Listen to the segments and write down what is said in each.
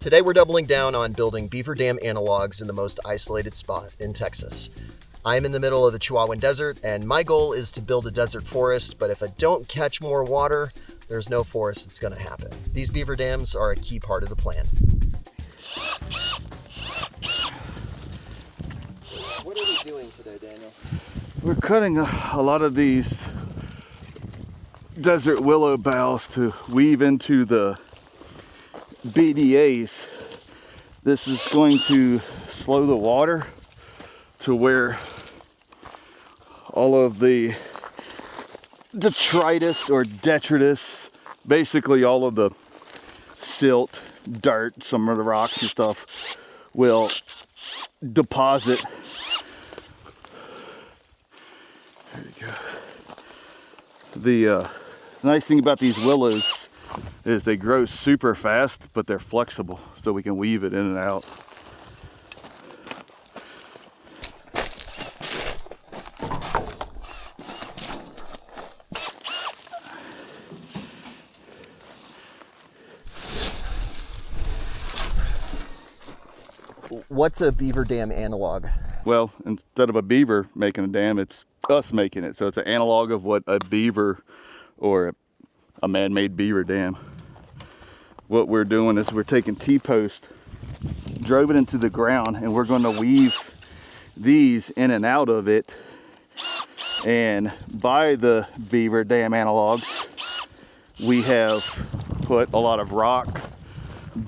Today we're doubling down on building Beaver Dam Analogs in the most isolated spot in Texas. I'm in the middle of the Chihuahuan Desert, and my goal is to build a desert forest, but if I don't catch more water, there's no forest that's going to happen. These beaver dams are a key part of the plan. What are we doing today, Daniel? We're cutting a lot of these desert willow boughs to weave into the BDAs. This is going to slow the water to where all of the detritus or detritus, basically all of the silt, dirt, some of the rocks and stuff will deposit. There you go. The nice thing about these willows is they grow super fast, but they're flexible, so we can weave it in and out. What's a beaver dam analog? Well, instead of a beaver making a dam, it's us making it. So it's an analog of what a beaver or a man-made beaver dam. What we're doing is we're taking T-post, drove it into the ground, and we're going to weave these in and out of it. And by the Beaver Dam Analogs, we have put a lot of rock,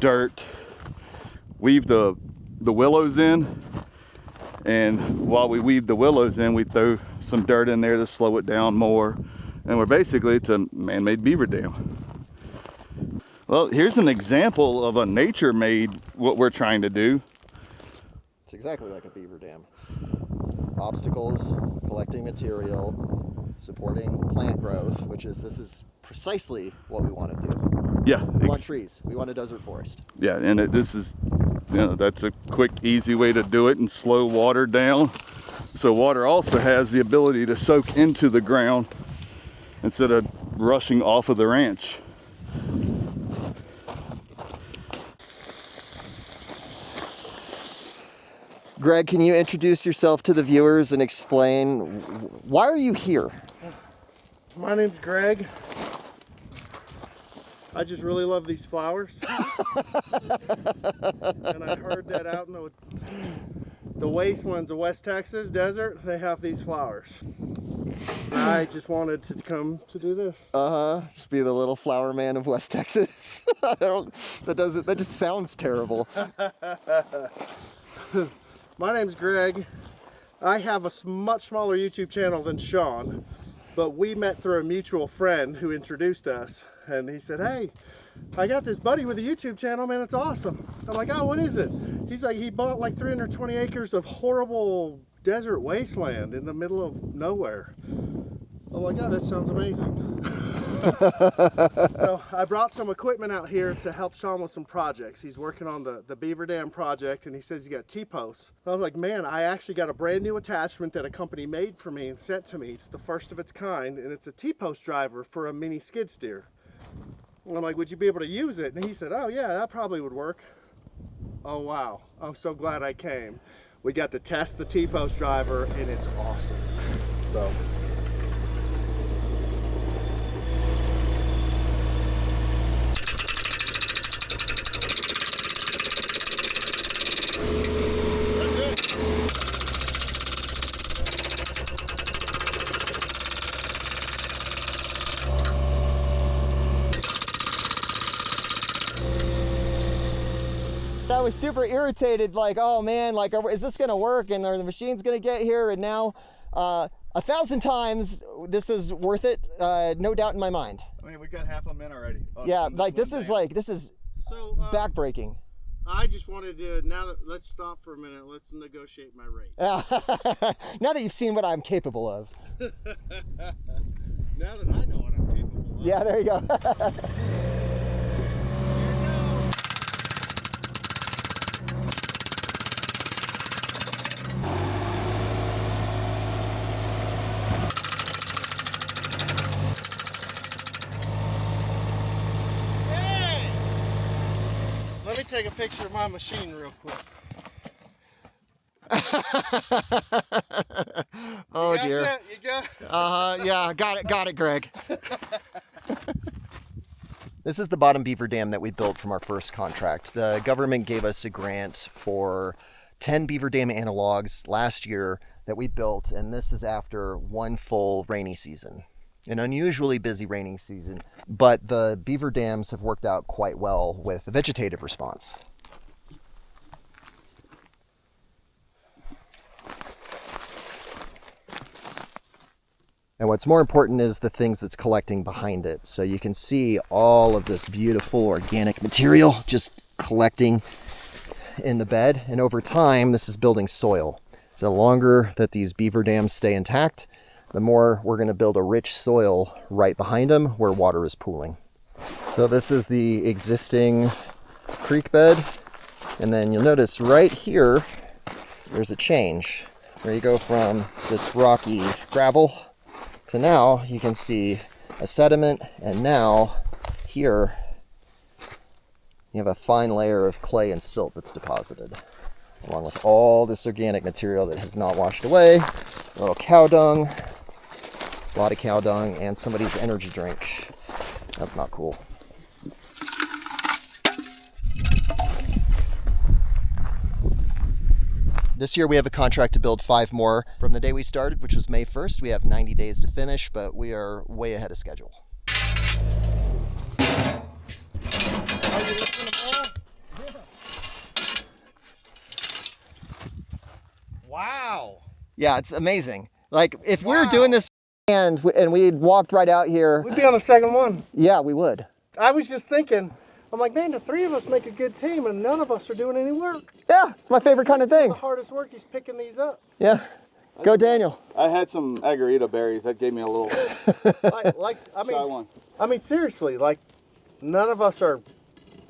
dirt, weave the willows in, and while we weave the willows in, we throw some dirt in there to slow it down more. And it's a man-made beaver dam. Well, here's an example of a nature-made what we're trying to do. It's exactly like a beaver dam. It's obstacles, collecting material, supporting plant growth, this is precisely what we want to do. Yeah. We want trees. We want a desert forest. Yeah, and this is, that's a quick, easy way to do it and slow water down. So water also has the ability to soak into the ground instead of rushing off of the ranch. Greg, can you introduce yourself to the viewers and explain why are you here? My name's Greg. I just really love these flowers. And I heard that out in the wastelands of West Texas desert, they have these flowers. I just wanted to come to do this. Just be the little flower man of West Texas. That just sounds terrible. My name's Greg. I have a much smaller YouTube channel than Sean, but we met through a mutual friend who introduced us, and he said, "Hey, I got this buddy with a YouTube channel, man, it's awesome." I'm like, "Oh, what is it?" He's like, he bought like 320 acres of horrible desert wasteland in the middle of nowhere. I'm like, "Oh, that sounds amazing." So I brought some equipment out here to help Sean with some projects. He's working on the Beaver Dam project, and he says he got T-posts. I was like, man, I actually got a brand new attachment that a company made for me and sent to me. It's the first of its kind, and it's a T-post driver for a mini skid steer. And I'm like, would you be able to use it? And he said, oh yeah, that probably would work. Oh wow, I'm so glad I came. We got to test the T-post driver, and it's awesome. So. I was super irritated, like, oh man, like, is this gonna work, and are the machines gonna get here? And now 1,000 times this is worth it, no doubt in my mind. I mean, we got half of them in already. Yeah, like this is So backbreaking. I just wanted to, let's stop for a minute. Let's negotiate my rate. Now that you've seen what I'm capable of. Now that I know what I'm capable of. Yeah, there you go. Let me take a picture of my machine real quick. Oh dear. That? You got it? Yeah, got it, Greg. This is the bottom beaver dam that we built from our first contract. The government gave us a grant for 10 beaver dam analogs last year that we built, and this is after one full rainy season. An unusually busy rainy season, but the beaver dams have worked out quite well with the vegetative response. And what's more important is the things that's collecting behind it. So you can see all of this beautiful organic material just collecting in the bed. And over time, this is building soil. So the longer that these beaver dams stay intact, the more we're going to build a rich soil right behind them where water is pooling. So this is the existing creek bed. And then you'll notice right here, there's a change where you go from this rocky gravel to now you can see a sediment, and now here you have a fine layer of clay and silt that's deposited, along with all this organic material that has not washed away, a little cow dung, a lot of cow dung, and somebody's energy drink. That's not cool. This year we have a contract to build 5 more. From the day we started, which was May 1st, we have 90 days to finish, but we are way ahead of schedule. Are you listening to Paul? Wow. Yeah, it's amazing. Like, if we were doing this and we'd walked right out here, We'd be on the second one. yeah, we would. I was just thinking, I'm like, man, the 3 of us make a good team and none of us are doing any work. Yeah, it's my favorite kind of thing. The hardest work, he's picking these up. Yeah. Go, Daniel. I had some agarita berries. That gave me a little I mean, seriously, like, none of us are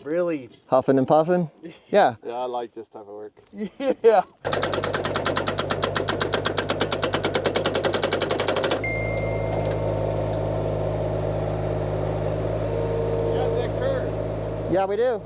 really. Huffing and puffing? Yeah. Yeah, I like this type of work. Yeah. Yeah, we do.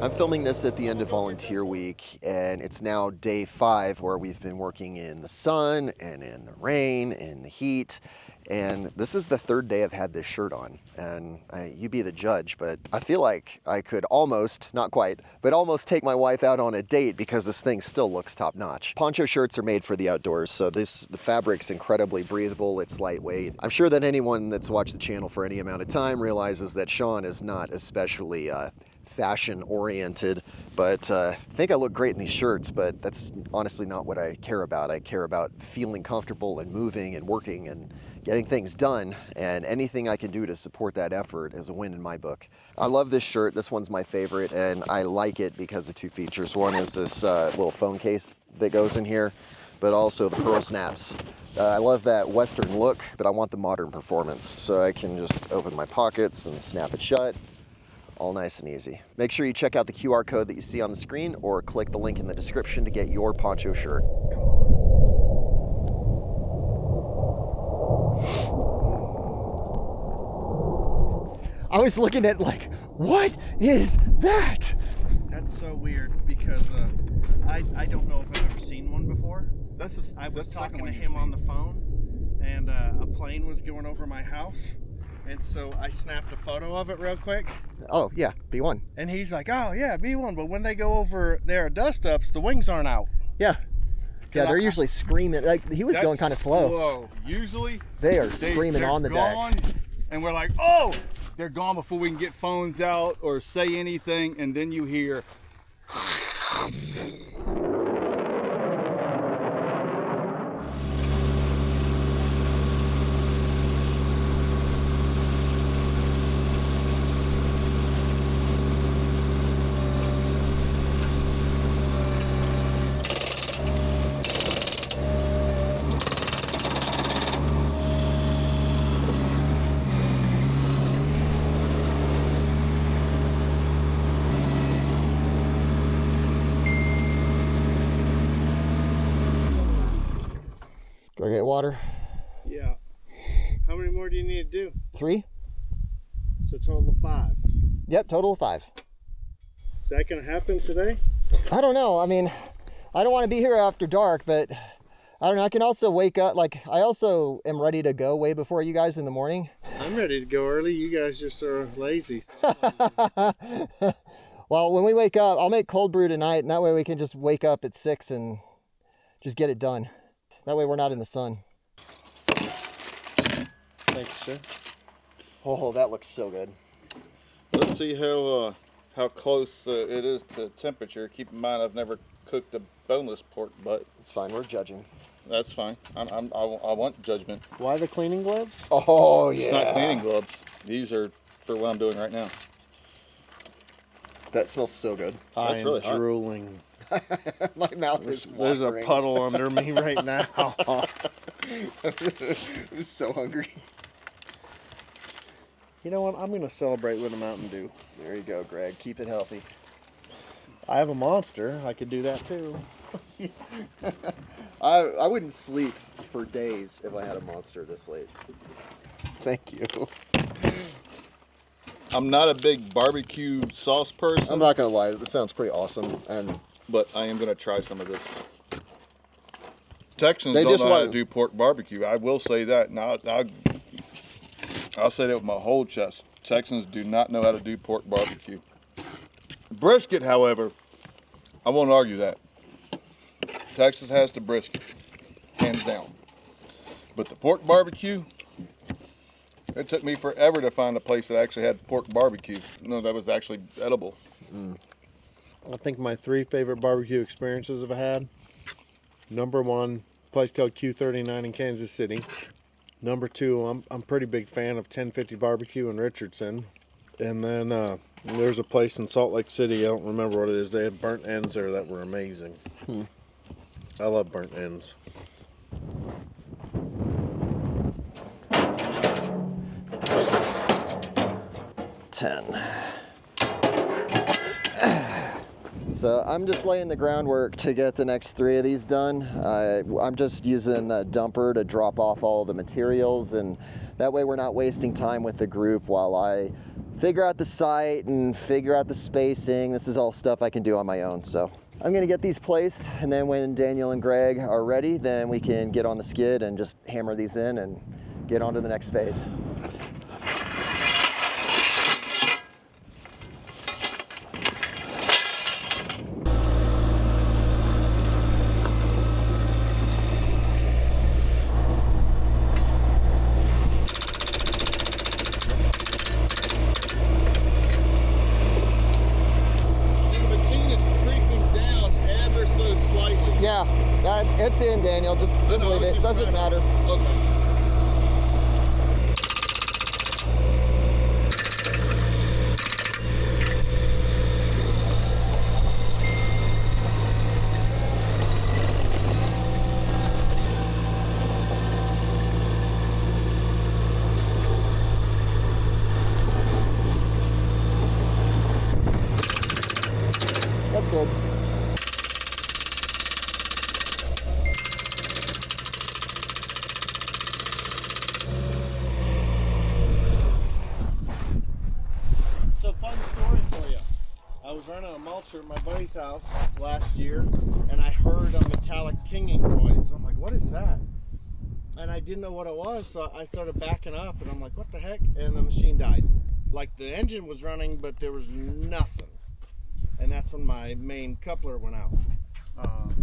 I'm filming this at the end of volunteer week, and it's now day 5 where we've been working in the sun and in the rain and the heat. And this is the 3rd day I've had this shirt on, and you be the judge, but I feel like I could almost, not quite, but almost take my wife out on a date because this thing still looks top notch. Poncho shirts are made for the outdoors, so the fabric's incredibly breathable, it's lightweight. I'm sure that anyone that's watched the channel for any amount of time realizes that Sean is not especially fashion oriented, but I think I look great in these shirts, but that's honestly not what I care about. I care about feeling comfortable and moving and working and getting things done, and anything I can do to support that effort is a win in my book. I love this shirt. This one's my favorite, and I like it because of 2 features. One is this little phone case that goes in here, but also the pearl snaps. I love that Western look, but I want the modern performance, so I can just open my pockets and snap it shut. All nice and easy. Make sure you check out the QR code that you see on the screen or click the link in the description to get your poncho shirt. I was looking at like, what is that? That's so weird because I don't know if I've ever seen one before. I was talking to him on the phone, and a plane was going over my house, and so I snapped a photo of it real quick. Oh yeah, B1. And he's like, oh yeah, B1, but when they go over their dust ups, the wings aren't out. Yeah. Yeah, they're usually screaming. Like, he was going kind of slow. Usually They are screaming on the gone, deck. and we're like, oh, they're gone before we can get phones out or say anything, and then you hear. Go get water. Yeah. How many more do you need to do? 3? So total of 5. Yep, total of 5. that gonna happen today? I don't know. I mean, I don't want to be here after dark, but I don't know. I can also wake up. Like, I also am ready to go way before you guys in the morning. I'm ready to go early. You guys just are lazy. Well, when we wake up, I'll make cold brew tonight, and that way we can just wake up at 6 and just get it done. That way we're not in the sun. Thanks, sir. Oh, that looks so good. Let's see how close it is to temperature. Keep in mind, I've never cooked a boneless pork butt. It's fine. We're judging. That's fine. I want judgment. Why the cleaning gloves? Oh, yeah. It's not cleaning gloves. These are for what I'm doing right now. That smells so good. I That's am really hot. drooling. My mouth is There's a watering. puddle under me right now. I'm so hungry. You know what? I'm going to celebrate with a Mountain Dew. There you go, Greg. Keep it healthy. I have a Monster. I could do that too. I wouldn't sleep for days if I had a Monster this late. Thank you. I'm not a big barbecue sauce person. I'm not gonna lie, this sounds pretty awesome, but I am gonna try some of this. Texans They don't just know how want- to do pork barbecue. I will say that. Now I'll say that with my whole chest. Texans do not know how to do pork barbecue. Brisket, however, I won't argue that. Texas has the brisket, hands down. But the pork barbecue, it took me forever to find a place that actually had pork barbecue. No, that was actually edible. I think my 3 favorite barbecue experiences I've had. Number 1, place called Q39 in Kansas City. Number 2, I'm pretty big fan of 1050 Barbecue in Richardson. And then there's a place in Salt Lake City, I don't remember what it is. They had burnt ends there that were amazing. I love burnt ends. So I'm just laying the groundwork to get the next 3 of these done. I'm just using the dumper to drop off all the materials, and that way we're not wasting time with the group while I figure out the site and figure out the spacing. This is all stuff I can do on my own. So I'm gonna get these placed, and then when Daniel and Greg are ready, then we can get on the skid and just hammer these in and get on to the next phase. Yeah, it's in, Daniel. Just leave it. Doesn't matter. Okay. That's good. So fun story for you. I was running a mulcher at my buddy's house last year, and I heard a metallic tinging noise. And I'm like, what is that? And I didn't know what it was, so I started backing up, and I'm like, what the heck? And the machine died. Like, the engine was running, but there was nothing. And that's when my main coupler went out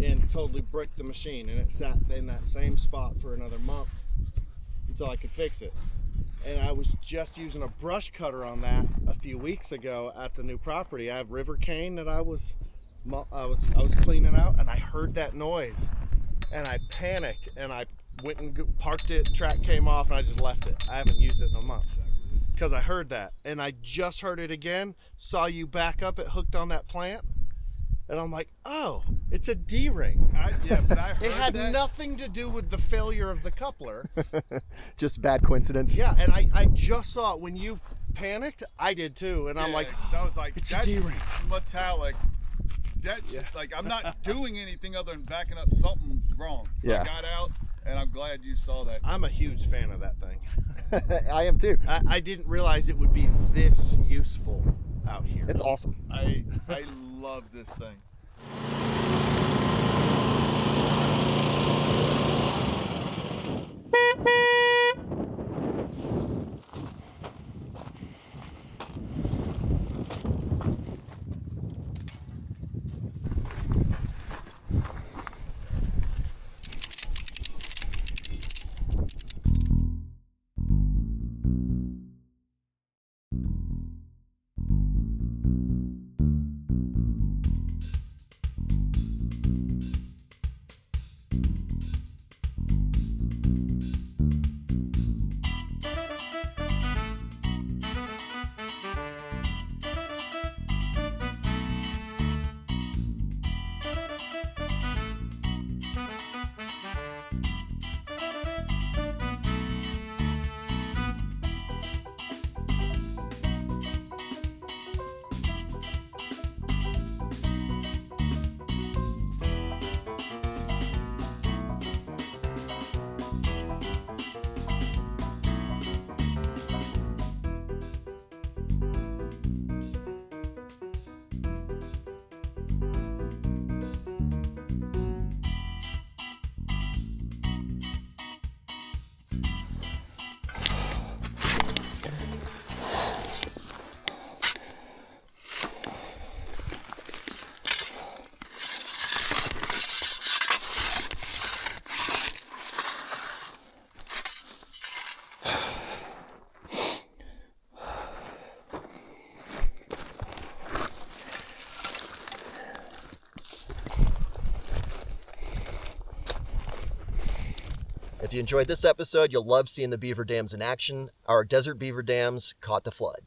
and totally bricked the machine. And it sat in that same spot for another month until I could fix it. And I was just using a brush cutter on that a few weeks ago at the new property. I have river cane that I was cleaning out, and I heard that noise, and I panicked, and I went and parked it. Track came off, and I just left it. I haven't used it in a month because I heard that, and I just heard it again. Saw you back up it hooked on that plant, and I'm like, oh, it's a D-ring. Yeah, but I heard It had that. nothing to do with the failure of the coupler. Just bad coincidence. Yeah, and I just saw it when you panicked. I did too, and I'm like, I was like, it's a that's D-ring. metallic. That's like, I'm not doing anything other than backing up. Something's wrong. So Yeah. I got out, and I'm glad you saw that. I'm a huge fan of that thing. I am too. I didn't realize it would be this useful. out here. It's awesome. I love this thing. If you enjoyed this episode, you'll love seeing the beaver dams in action. Our desert beaver dams caught the flood.